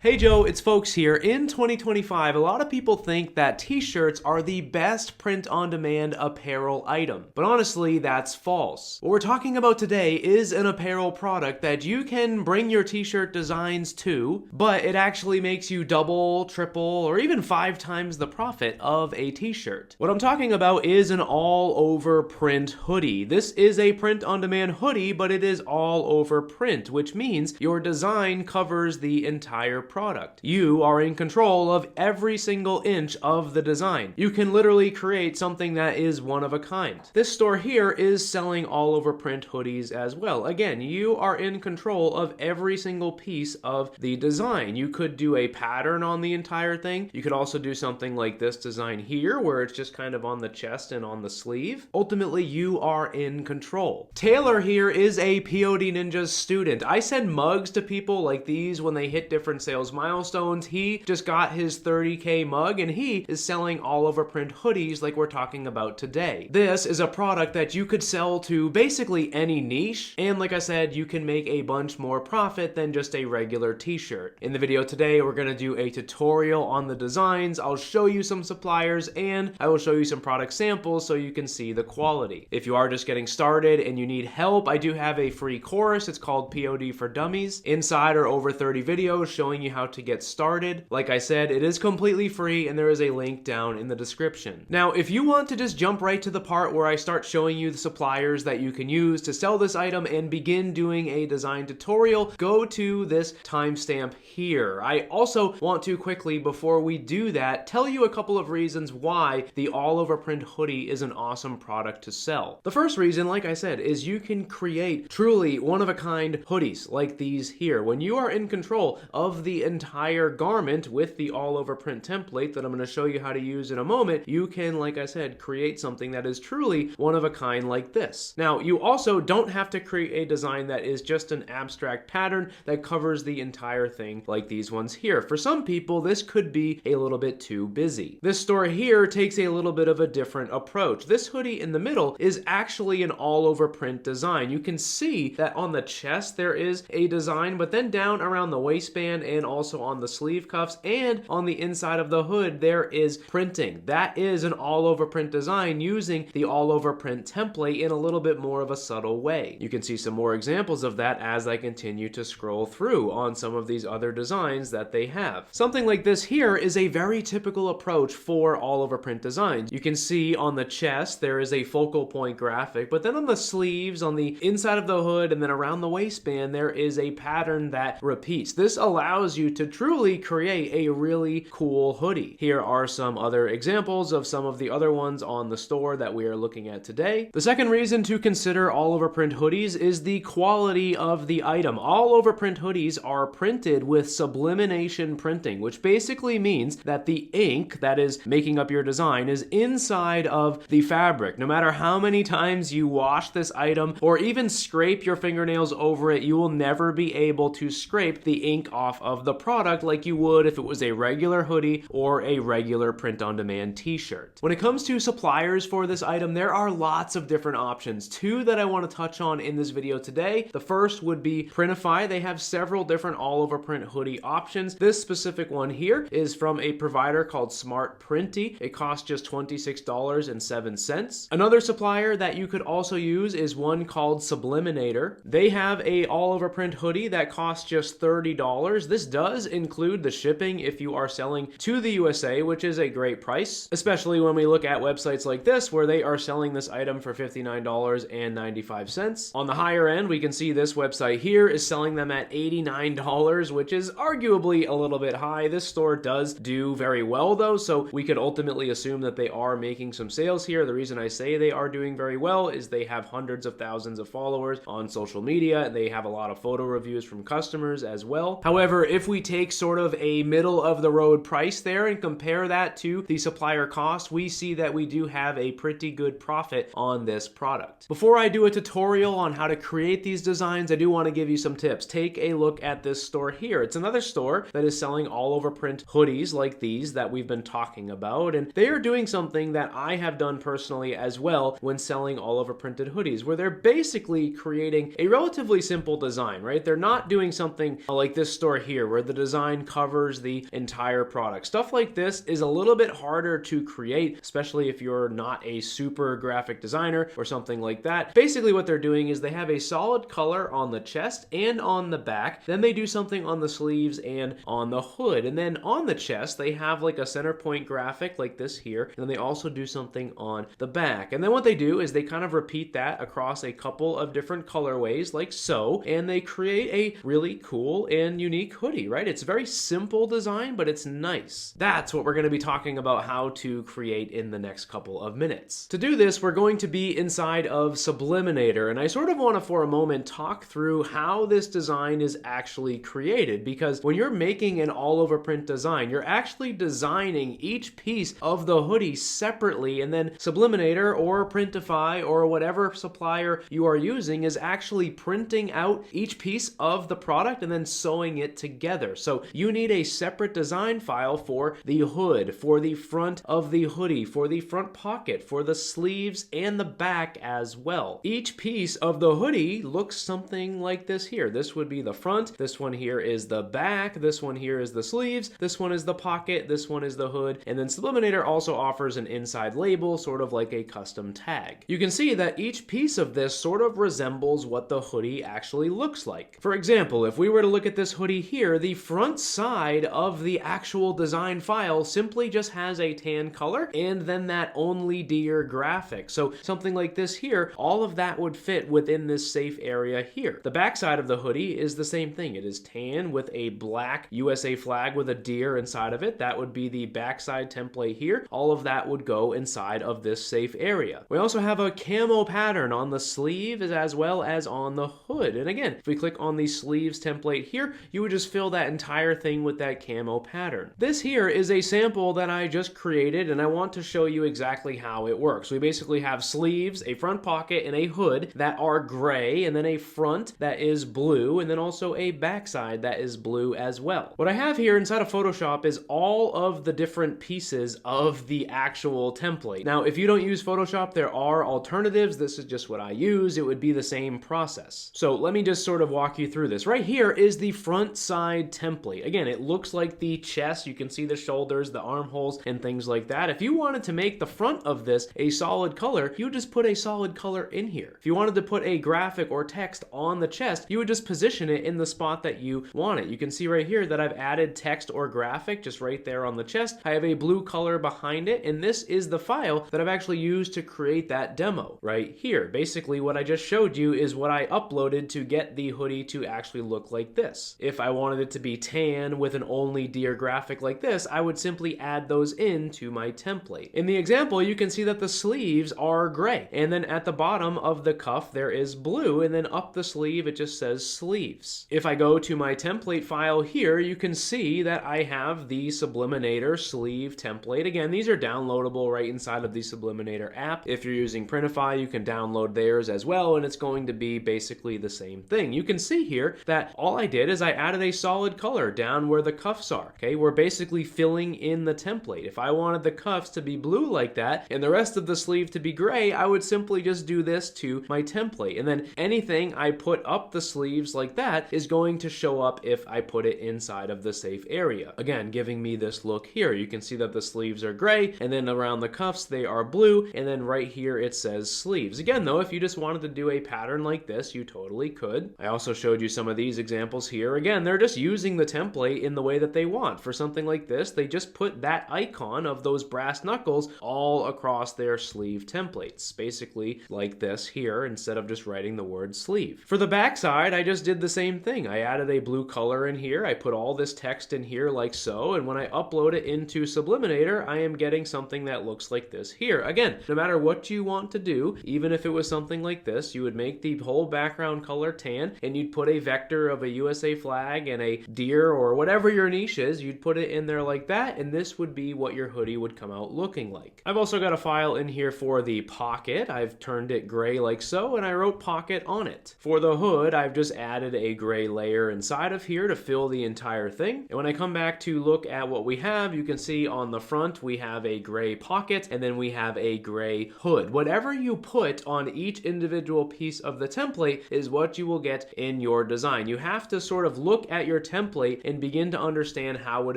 Hey Joe, it's Folks here. In 2025, a lot of people think that t-shirts are the best print-on-demand apparel item. But honestly, that's false. What we're talking about today is an apparel product that you can bring your t-shirt designs to, but it actually makes you double, triple, or even 5 times the profit of a t-shirt. What I'm talking about is an all-over print hoodie. This is a print-on-demand hoodie, but it is all over print, which means your design covers the entire product. You are in control of every single inch of the design. You can literally create something that is one of a kind. This store here is selling all over print hoodies as well. Again, you are in control of every single piece of the design. You could do a pattern on the entire thing. You could also do something like this design here, where it's just kind of on the chest and on the sleeve. Ultimately, you are in control. Taylor here is a POD Ninjas student. I send mugs to people like these when they hit different sales milestones. He just got his 30K mug and he is selling all over print hoodies like we're talking about today. This is a product that you could sell to basically any niche, and like I said, you can make a bunch more profit than just a regular t-shirt. In the video today, we're gonna do a tutorial on the designs. I'll show you some suppliers and I will show you some product samples so you can see the quality. If you are just getting started and you need help, I do have a free course. It's called POD for Dummies. Inside are over 30 videos showing you how to get started. Like I said, it is completely free and there is a link down in the description. Now, if you want to just jump right to the part where I start showing you the suppliers that you can use to sell this item and begin doing a design tutorial, go to this timestamp here. I also want to quickly, before we do that, tell you a couple of reasons why the all over print hoodie is an awesome product to sell. The first reason, like I said, is you can create truly one of a kind hoodies like these here. When you are in control of the entire garment with the all over print template that I'm going to show you how to use in a moment, you can, like I said, create something that is truly one of a kind like this. Now, you also don't have to create a design that is just an abstract pattern that covers the entire thing like these ones here. For some people, this could be a little bit too busy. This store here takes a little bit of a different approach. This hoodie in the middle is actually an all over print design. You can see that on the chest there is a design, but then down around the waistband and also on the sleeve cuffs and on the inside of the hood there is printing. That is an all over print design using the all over print template in a little bit more of a subtle way. You can see some more examples of that as I continue to scroll through on some of these other designs that they have. Something like this here is a very typical approach for all over print designs. You can see on the chest there is a focal point graphic, but then on the sleeves, on the inside of the hood, and then around the waistband there is a pattern that repeats. This allows you to truly create a really cool hoodie. Here are some other examples of some of the other ones on the store that we are looking at today. The second reason to consider all over print hoodies is the quality of the item. All over print hoodies are printed with sublimation printing, which basically means that the ink that is making up your design is inside of the fabric. No matter how many times you wash this item or even scrape your fingernails over it, you will never be able to scrape the ink off of the product like you would if it was a regular hoodie or a regular print-on-demand t-shirt. When it comes to suppliers for this item, there are lots of different options. 2 that I want to touch on in this video today. The first would be Printify. They have several different all-over print hoodie options. This specific one here is from a provider called Smart Printy. It costs just $26.07. Another supplier that you could also use is one called Subliminator. They have a all-over print hoodie that costs just $30. This does include the shipping if you are selling to the USA, which is a great price, especially when we look at websites like this where they are selling this item for $59.95. On the higher end, we can see this website here is selling them at $89, which is arguably a little bit high. This store does do very well though, so we could ultimately assume that they are making some sales here. The reason I say they are doing very well is they have hundreds of thousands of followers on social media. They have a lot of photo reviews from customers as well. However, if we take sort of a middle of the road price there and compare that to the supplier cost, we see that we do have a pretty good profit on this product. Before I do a tutorial on how to create these designs, I do want to give you some tips. Take a look at this store here. It's another store that is selling all over print hoodies like these that we've been talking about, and they are doing something that I have done personally as well when selling all over printed hoodies, where they're basically creating a relatively simple design, right? They're not doing something like this store here where the design covers the entire product. Stuff like this is a little bit harder to create, especially if you're not a super graphic designer or something like that. Basically what they're doing is they have a solid color on the chest and on the back, then they do something on the sleeves and on the hood, and then on the chest they have like a center point graphic like this here, and then they also do something on the back. And then what they do is they kind of repeat that across a couple of different colorways like so, and they create a really cool and unique hoodie, right? It's a very simple design, but it's nice. That's what we're going to be talking about how to create in the next couple of minutes. To do this, we're going to be inside of Subliminator, and I sort of want to for a moment talk through how this design is actually created, because when you're making an all-over print design, you're actually designing each piece of the hoodie separately, and then Subliminator or Printify or whatever supplier you are using is actually printing out each piece of the product and then sewing it together. So you need a separate design file for the hood, for the front of the hoodie, for the front pocket, for the sleeves, and the back as well. Each piece of the hoodie looks something like this here. This would be the front, this one here is the back, this one here is the sleeves, this one is the pocket, this one is the hood, and then Subliminator also offers an inside label, sort of like a custom tag. You can see that each piece of this sort of resembles what the hoodie actually looks like. For example, if we were to look at this hoodie here, the front side of the actual design file simply just has a tan color and then that only deer graphic. So something like this here, all of that would fit within this safe area here. The back side of the hoodie is the same thing. It is tan with a black USA flag with a deer inside of it. That would be the backside template here. All of that would go inside of this safe area. We also have a camo pattern on the sleeve as well as on the hood. And again, if we click on the sleeves template here, you would just fill that entire thing with that camo pattern. This here is a sample that I just created, and I want to show you exactly how it works. We basically have sleeves, a front pocket, and a hood that are gray, and then a front that is blue, and then also a backside that is blue as well. What I have here inside of Photoshop is all of the different pieces of the actual template. Now, if you don't use Photoshop, there are alternatives. This is just what I use. It would be the same process. So let me just sort of walk you through this. Right here is the front side template. Again, it looks like the chest. You can see the shoulders, the armholes, and things like that. If you wanted to make the front of this a solid color, you would just put a solid color in here. If you wanted to put a graphic or text on the chest, you would just position it in the spot that you want it. You can see right here that I've added text or graphic just right there on the chest. I have a blue color behind it, and this is the file that I've actually used to create that demo right here. Basically, what I just showed you is what I uploaded to get the hoodie to actually look like this. If I wanted it to be tan with an only deer graphic like this, I would simply add those into my template. In the example, you can see that the sleeves are gray, and then at the bottom of the cuff there is blue, and then up the sleeve it just says sleeves. If I go to my template file here, you can see that I have the Subliminator sleeve template. Again, these are downloadable right inside of the Subliminator app. If you're using Printify, you can download theirs as well, and it's going to be basically the same thing. You can see here that all I did is I added a solid color down where the cuffs are. Okay, we're basically filling in the template. If I wanted the cuffs to be blue like that and the rest of the sleeve to be gray, I would simply just do this to my template, and then anything I put up the sleeves like that is going to show up if I put it inside of the safe area. Again, giving me this look here. You can see that the sleeves are gray, and then around the cuffs they are blue, and then right here it says sleeves. Again though, if you just wanted to do a pattern like this, you totally could. I also showed you some of these examples here. Again, they're just using the template in the way that they want. For something like this, they just put that icon of those brass knuckles all across their sleeve templates, basically like this here, instead of just writing the word sleeve. For the back side, I just did the same thing. I added a blue color in here. I put all this text in here like so, and when I upload it into Subliminator, I am getting something that looks like this here. Again, no matter what you want to do, even if it was something like this, you would make the whole background color tan, and you'd put a vector of a USA flag and a deer or whatever your niche is, you'd put it in there like that, and this would be what your hoodie would come out looking like. I've also got a file in here for the pocket. I've turned it gray like so, and I wrote pocket on it. For the hood, I've just added a gray layer inside of here to fill the entire thing. And when I come back to look at what we have, you can see on the front we have a gray pocket, and then we have a gray hood. Whatever you put on each individual piece of the template is what you will get in your design. You have to sort of look at your template and begin to understand how it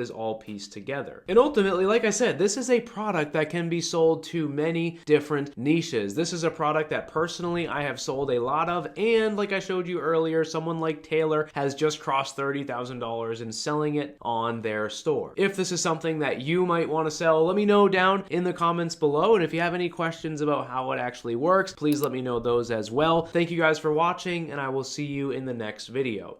is all pieced together. And ultimately, like I said, this is a product that can be sold to many different niches. This is a product that personally I have sold a lot of, and like I showed you earlier, someone like Taylor has just crossed $30,000 in selling it on their store. If this is something that you might want to sell, let me know down in the comments below, and if you have any questions about how it actually works, please let me know those as well. Thank you guys for watching, and I will see you in the next video.